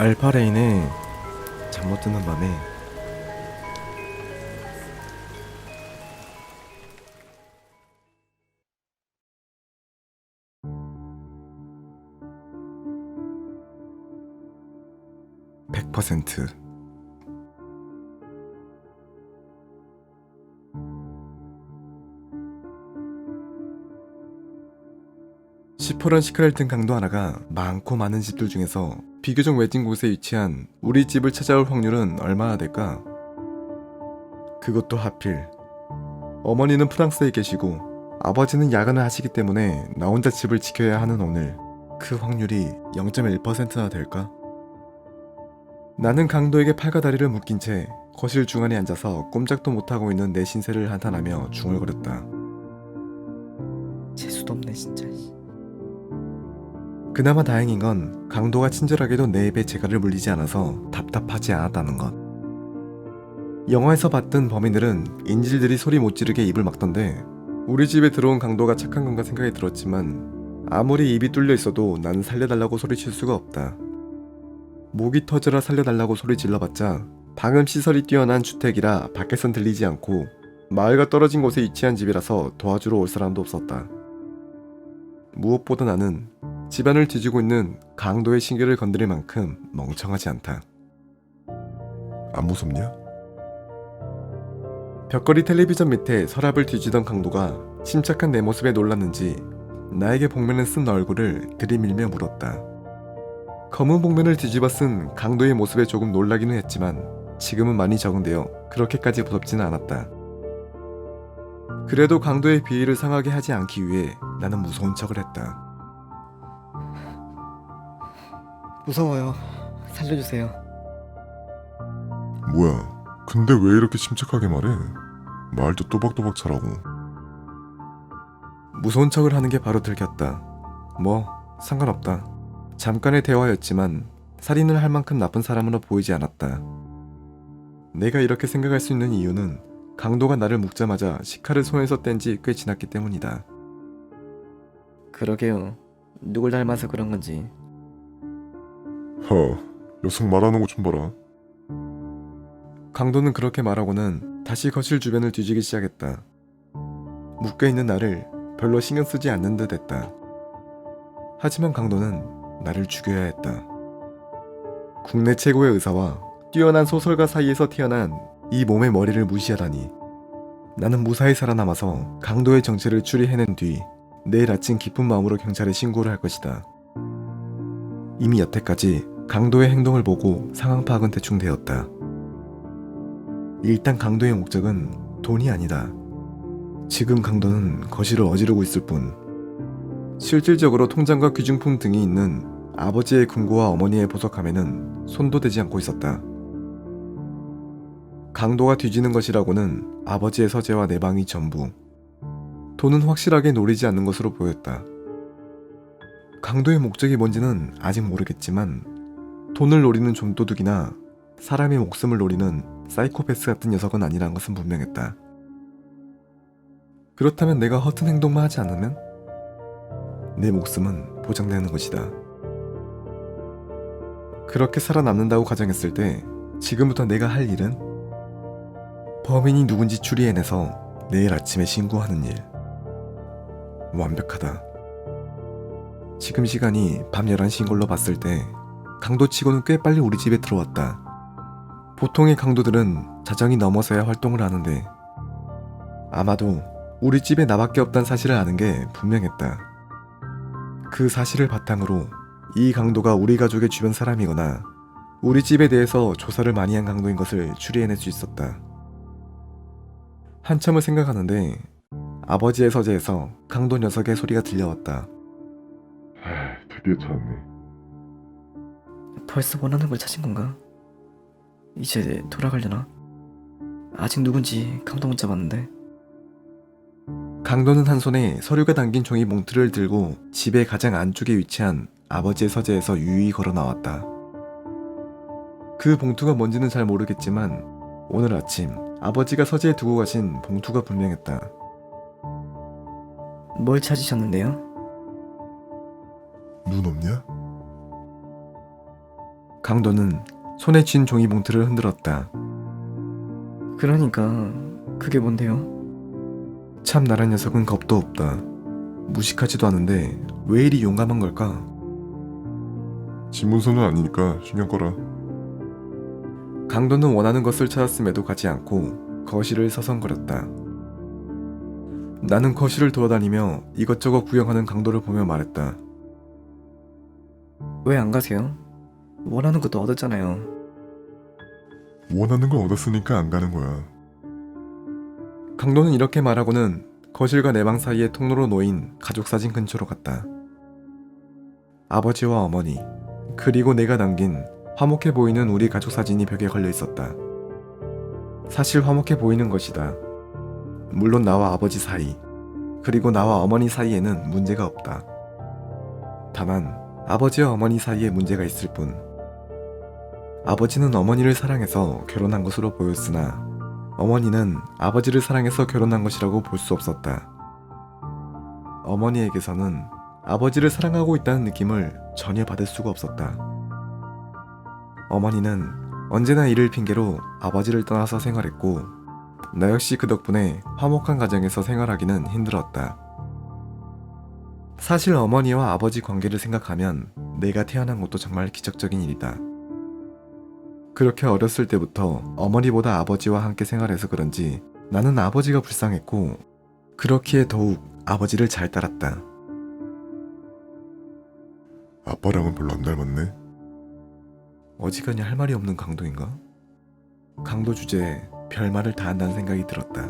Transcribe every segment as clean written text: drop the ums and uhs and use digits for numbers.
알파레인의 잠 못 드는 밤에 (100%) 10호런 시크랄튼 강도 하나가 많고 많은 집들 중에서 비교적 외진 곳에 위치한 우리 집을 찾아올 확률은 얼마나 될까? 그것도 하필 어머니는 프랑스에 계시고 아버지는 야근을 하시기 때문에 나 혼자 집을 지켜야 하는 오늘, 그 확률이 0.1%나 될까? 나는 강도에게 팔과 다리를 묶인 채 거실 중앙에 앉아서 꼼짝도 못하고 있는 내 신세를 한탄하며 중얼거렸다. 재수도 없네 진짜. 그나마 다행인 건 강도가 친절하게도 내 입에 재갈을 물리지 않아서 답답하지 않았다는 것. 영화에서 봤던 범인들은 인질들이 소리 못 지르게 입을 막던데 우리 집에 들어온 강도가 착한 건가 생각이 들었지만 아무리 입이 뚫려 있어도 나는 살려달라고 소리칠 수가 없다. 목이 터져라 살려달라고 소리 질러봤자 방음 시설이 뛰어난 주택이라 밖에선 들리지 않고 마을과 떨어진 곳에 위치한 집이라서 도와주러 올 사람도 없었다. 무엇보다 나는 집안을 뒤지고 있는 강도의 신경을 건드릴 만큼 멍청하지 않다. 안 무섭냐? 벽걸이 텔레비전 밑에 서랍을 뒤지던 강도가 침착한 내 모습에 놀랐는지 나에게 복면을 쓴 얼굴을 들이밀며 물었다. 검은 복면을 뒤집어 쓴 강도의 모습에 조금 놀라기는 했지만 지금은 많이 적응되어 그렇게까지 무섭지는 않았다. 그래도 강도의 비위를 상하게 하지 않기 위해 나는 무서운 척을 했다. 무서워요. 살려주세요. 뭐야, 근데 왜 이렇게 침착하게 말해? 말도 또박또박 잘하고. 무서운 척을 하는 게 바로 들켰다. 뭐 상관없다. 잠깐의 대화였지만 살인을 할 만큼 나쁜 사람으로 보이지 않았다. 내가 이렇게 생각할 수 있는 이유는 강도가 나를 묶자마자 시카를 손에서 뗀 지 꽤 지났기 때문이다. 그러게요. 누굴 닮아서 그런 건지. 녀석 말하는 거 좀 봐라. 강도는 그렇게 말하고는 다시 거실 주변을 뒤지기 시작했다. 묶여있는 나를 별로 신경 쓰지 않는 듯 했다. 하지만 강도는 나를 죽여야 했다. 국내 최고의 의사와 뛰어난 소설가 사이에서 태어난 이 몸의 머리를 무시하다니. 나는 무사히 살아남아서 강도의 정체를 추리해낸 뒤 내일 아침 기쁜 마음으로 경찰에 신고를 할 것이다. 이미 여태까지 강도의 행동을 보고 상황 파악은 대충 되었다. 일단 강도의 목적은 돈이 아니다. 지금 강도는 거실을 어지르고 있을 뿐 실질적으로 통장과 귀중품 등이 있는 아버지의 금고와 어머니의 보석함에는 손도 대지 않고 있었다. 강도가 뒤지는 것이라고는 아버지의 서재와 내 방이 전부. 돈은 확실하게 노리지 않는 것으로 보였다. 강도의 목적이 뭔지는 아직 모르겠지만 돈을 노리는 좀도둑이나 사람의 목숨을 노리는 사이코패스 같은 녀석은 아니라는 것은 분명했다. 그렇다면 내가 허튼 행동만 하지 않으면 내 목숨은 보장되는 것이다. 그렇게 살아남는다고 가정했을 때 지금부터 내가 할 일은 범인이 누군지 추리해내서 내일 아침에 신고하는 일. 완벽하다. 지금 시간이 밤 11시인 걸로 봤을 때 강도치고는 꽤 빨리 우리 집에 들어왔다. 보통의 강도들은 자정이 넘어서야 활동을 하는데 아마도 우리 집에 나밖에 없다는 사실을 아는 게 분명했다. 그 사실을 바탕으로 이 강도가 우리 가족의 주변 사람이거나 우리 집에 대해서 조사를 많이 한 강도인 것을 추리해낼 수 있었다. 한참을 생각하는데 아버지의 서재에서 강도 녀석의 소리가 들려왔다. 드디어 찾았네. 벌써 원하는 걸 찾은 건가? 이제 돌아가려나? 아직 누군지 강도 못 잡았는데. 강도는 한 손에 서류가 담긴 종이 봉투를 들고 집의 가장 안쪽에 위치한 아버지의 서재에서 유유히 걸어 나왔다. 그 봉투가 뭔지는 잘 모르겠지만 오늘 아침 아버지가 서재에 두고 가신 봉투가 분명했다. 뭘 찾으셨는데요? 눈 없냐? 강도는 손에 쥔 종이봉투를 흔들었다. 그러니까 그게 뭔데요? 참 나란 녀석은 겁도 없다. 무식하지도 않은데 왜 이리 용감한 걸까? 지문서는 아니니까 신경 꺼라. 강도는 원하는 것을 찾았음에도 가지 않고 거실을 서성거렸다. 나는 거실을 돌아다니며 이것저것 구경하는 강도를 보며 말했다. 왜 안 가세요? 원하는 것도 얻었잖아요. 원하는 걸 얻었으니까 안 가는 거야. 강도는 이렇게 말하고는 거실과 내 방 사이에 통로로 놓인 가족사진 근처로 갔다. 아버지와 어머니, 그리고 내가 남긴 화목해 보이는 우리 가족사진이 벽에 걸려 있었다. 사실 화목해 보이는 것이다. 물론 나와 아버지 사이, 그리고 나와 어머니 사이에는 문제가 없다. 다만 아버지와 어머니 사이에 문제가 있을 뿐. 아버지는 어머니를 사랑해서 결혼한 것으로 보였으나 어머니는 아버지를 사랑해서 결혼한 것이라고 볼 수 없었다. 어머니에게서는 아버지를 사랑하고 있다는 느낌을 전혀 받을 수가 없었다. 어머니는 언제나 일을 핑계로 아버지를 떠나서 생활했고 나 역시 그 덕분에 화목한 가정에서 생활하기는 힘들었다. 사실 어머니와 아버지 관계를 생각하면 내가 태어난 것도 정말 기적적인 일이다. 그렇게 어렸을 때부터 어머니보다 아버지와 함께 생활해서 그런지 나는 아버지가 불쌍했고 그렇기에 더욱 아버지를 잘 따랐다. 아빠랑은 별로 안 닮았네. 어지간히 할 말이 없는 강도인가? 강도 주제에 별말을 다 한다는 생각이 들었다.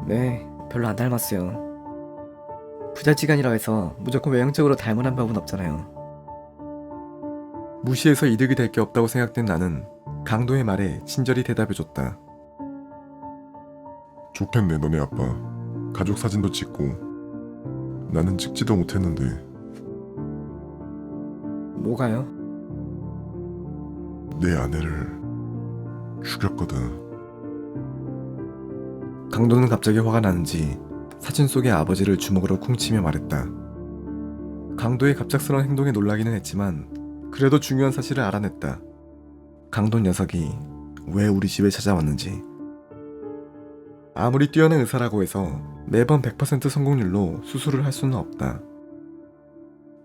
네, 별로 안 닮았어요. 부잣지간이라 해서 무조건 외형적으로 닮은 법은 없잖아요. 무시해서 이득이 될 게 없다고 생각된 나는 강도의 말에 친절히 대답해줬다. 좋겠네 너네 아빠. 가족 사진도 찍고. 나는 찍지도 못했는데. 뭐가요? 내 아내를 죽였거든. 강도는 갑자기 화가 나는지 사진 속의 아버지를 주먹으로 쿵치며 말했다. 강도의 갑작스러운 행동에 놀라기는 했지만 그래도 중요한 사실을 알아냈다. 강도 녀석이 왜 우리 집에 찾아왔는지. 아무리 뛰어난 의사라고 해서 매번 100% 성공률로 수술을 할 수는 없다.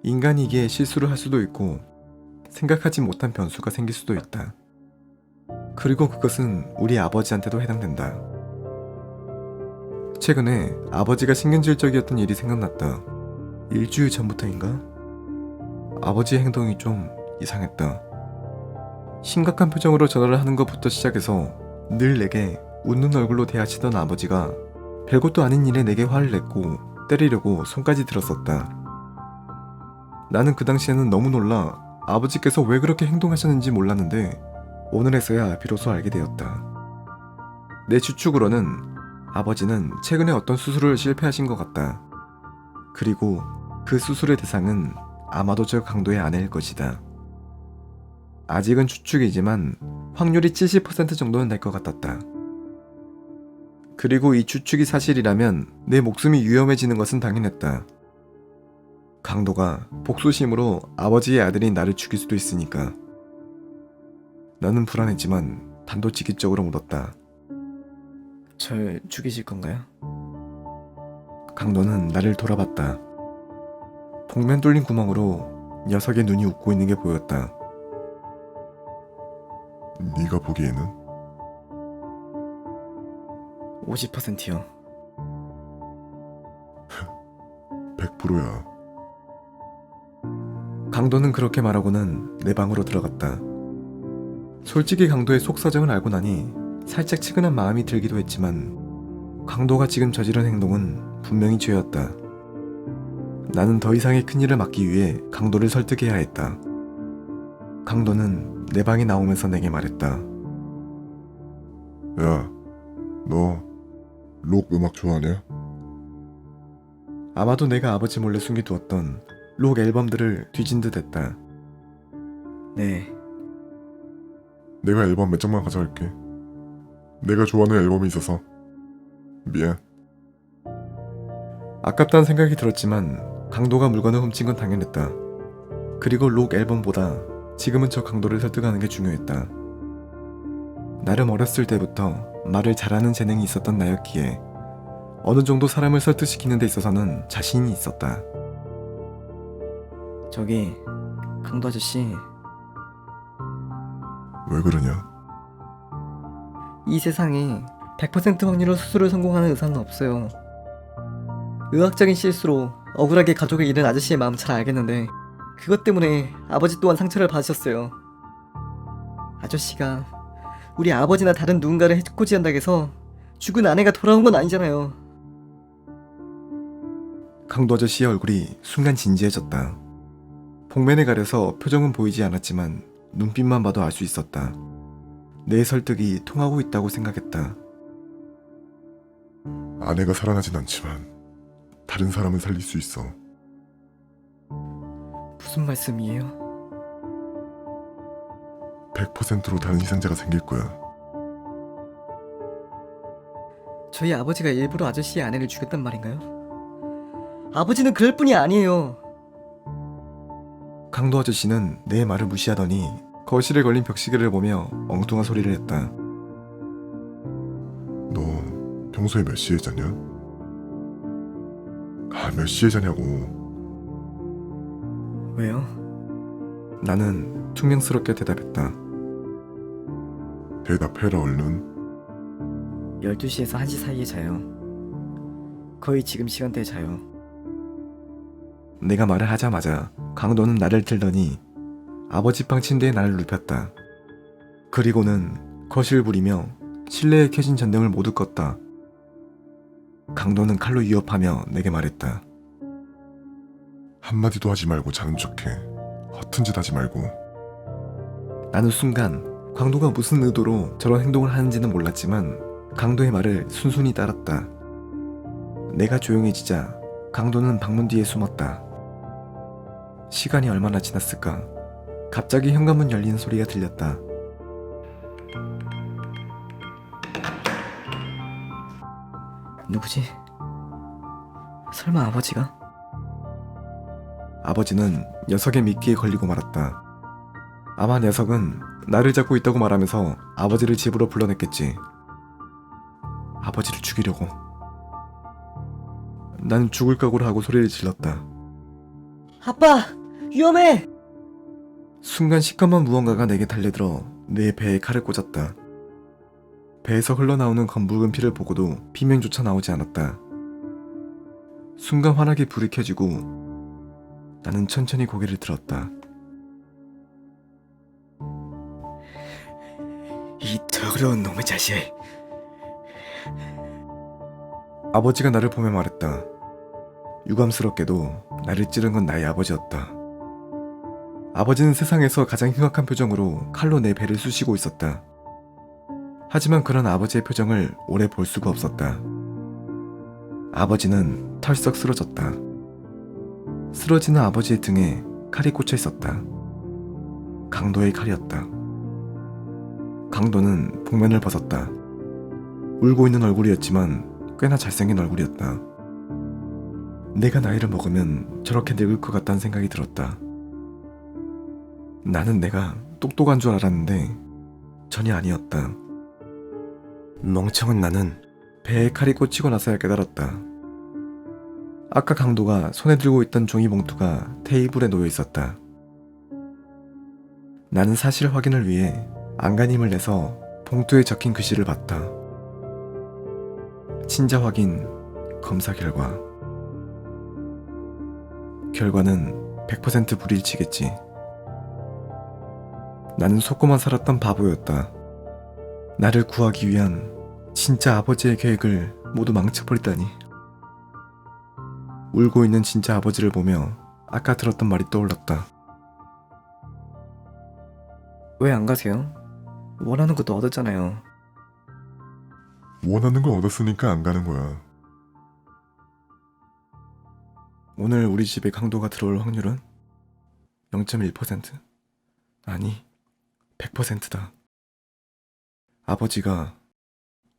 인간이기에 실수를 할 수도 있고 생각하지 못한 변수가 생길 수도 있다. 그리고 그것은 우리 아버지한테도 해당된다. 최근에 아버지가 신경질적이었던 일이 생각났다. 일주일 전부터인가? 아버지의 행동이 좀 이상했다. 심각한 표정으로 전화를 하는 것부터 시작해서 늘 내게 웃는 얼굴로 대하시던 아버지가 별것도 아닌 일에 내게 화를 냈고 때리려고 손까지 들었었다. 나는 그 당시에는 너무 놀라 아버지께서 왜 그렇게 행동하셨는지 몰랐는데 오늘에서야 비로소 알게 되었다. 내 추측으로는 아버지는 최근에 어떤 수술을 실패하신 것 같다. 그리고 그 수술의 대상은 아마도 저 강도의 아내일 것이다. 아직은 추측이지만 확률이 70% 정도는 될 것 같았다. 그리고 이 추측이 사실이라면 내 목숨이 위험해지는 것은 당연했다. 강도가 복수심으로 아버지의 아들인 나를 죽일 수도 있으니까. 나는 불안했지만 단도직입적으로 물었다. 절 죽이실 건가요? 강도는 나를 돌아봤다. 복면 뚫린 구멍으로 녀석의 눈이 웃고 있는 게 보였다. 네가 보기에는? 50%요. 100%야. 강도는 그렇게 말하고는 내 방으로 들어갔다. 솔직히 강도의 속사정을 알고 나니 살짝 측은한 마음이 들기도 했지만 강도가 지금 저지른 행동은 분명히 죄였다. 나는 더 이상의 큰일을 막기 위해 강도를 설득해야 했다. 강도는 내 방에 나오면서 내게 말했다. 야, 너 록 음악 좋아하냐? 아마도 내가 아버지 몰래 숨겨두었던 록 앨범들을 뒤진 듯 했다. 네, 내가 앨범 몇 장만 가져갈게. 내가 좋아하는 앨범이 있어서. 미안. 아깝다는 생각이 들었지만 강도가 물건을 훔친 건 당연했다. 그리고 록 앨범보다 지금은 저 강도를 설득하는 게 중요했다. 나름 어렸을 때부터 말을 잘하는 재능이 있었던 나였기에 어느 정도 사람을 설득시키는 데 있어서는 자신이 있었다. 저기 강도 아저씨, 왜 그러냐? 이 세상에 100% 확률로 수술을 성공하는 의사는 없어요. 의학적인 실수로 억울하게 가족을 잃은 아저씨의 마음 잘 알겠는데 그것 때문에 아버지 또한 상처를 받으셨어요. 아저씨가 우리 아버지나 다른 누군가를 해코지한다고 해서 죽은 아내가 돌아온 건 아니잖아요. 강도 아저씨의 얼굴이 순간 진지해졌다. 복면에 가려서 표정은 보이지 않았지만 눈빛만 봐도 알 수 있었다. 내 설득이 통하고 있다고 생각했다. 아내가 살아나진 않지만 다른 사람은 살릴 수 있어. 무슨 말씀이에요? 100%로 다른 희생자가 생길 거야. 저희 아버지가 일부러 아저씨의 아내를 죽였단 말인가요? 아버지는 그럴 뿐이 아니에요. 강도 아저씨는 내 말을 무시하더니 거실에 걸린 벽시계를 보며 엉뚱한 소리를 했다. 너 평소에 몇 시에 자냐? 몇 시에 자냐고. 왜요? 나는 퉁명스럽게 대답했다. 대답해라 얼른. 12시에서 1시 사이에 자요. 거의 지금 시간대에 자요. 내가 말을 하자마자 강도는 나를 들더니 아버지 방 침대에 나를 눕혔다. 그리고는 컷을 부리며 실내에 켜진 전등을 모두 껐다. 강도는 칼로 위협하며 내게 말했다. 한마디도 하지 말고 자는 척해. 허튼 짓 하지 말고. 나는 순간 강도가 무슨 의도로 저런 행동을 하는지는 몰랐지만 강도의 말을 순순히 따랐다. 내가 조용해지자 강도는 방문 뒤에 숨었다. 시간이 얼마나 지났을까? 갑자기 현관문 열리는 소리가 들렸다. 누구지? 설마 아버지가? 아버지는 녀석의 미끼에 걸리고 말았다. 아마 녀석은 나를 잡고 있다고 말하면서 아버지를 집으로 불러냈겠지. 아버지를 죽이려고. 나는 죽을 각오를 하고 소리를 질렀다. 아빠! 위험해! 순간 시커먼 무언가가 내게 달려들어 내 배에 칼을 꽂았다. 배에서 흘러나오는 검붉은 피를 보고도 비명조차 나오지 않았다. 순간 환하게 불이 켜지고 나는 천천히 고개를 들었다. 이 더러운 놈의 자식. 아버지가 나를 보며 말했다. 유감스럽게도 나를 찌른 건 나의 아버지였다. 아버지는 세상에서 가장 흉악한 표정으로 칼로 내 배를 쑤시고 있었다. 하지만 그런 아버지의 표정을 오래 볼 수가 없었다. 아버지는 털썩 쓰러졌다. 쓰러지는 아버지의 등에 칼이 꽂혀 있었다. 강도의 칼이었다. 강도는 복면을 벗었다. 울고 있는 얼굴이었지만 꽤나 잘생긴 얼굴이었다. 내가 나이를 먹으면 저렇게 늙을 것 같다는 생각이 들었다. 나는 내가 똑똑한 줄 알았는데 전혀 아니었다. 멍청한 나는 배에 칼이 꽂히고 나서야 깨달았다. 아까 강도가 손에 들고 있던 종이봉투가 테이블에 놓여 있었다. 나는 사실 확인을 위해 안간힘을 내서 봉투에 적힌 글씨를 봤다. 친자 확인, 검사 결과. 결과는 100% 불일치겠지. 나는 속고만 살았던 바보였다. 나를 구하기 위한 진짜 아버지의 계획을 모두 망쳐버리다니. 울고 있는 진짜 아버지를 보며 아까 들었던 말이 떠올랐다. 왜 안 가세요? 원하는 것도 얻었잖아요. 원하는 걸 얻었으니까 안 가는 거야. 오늘 우리 집에 강도가 들어올 확률은 0.1%? 아니, 100%다. 아버지가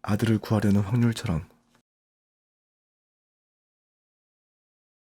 아들을 구하려는 확률처럼.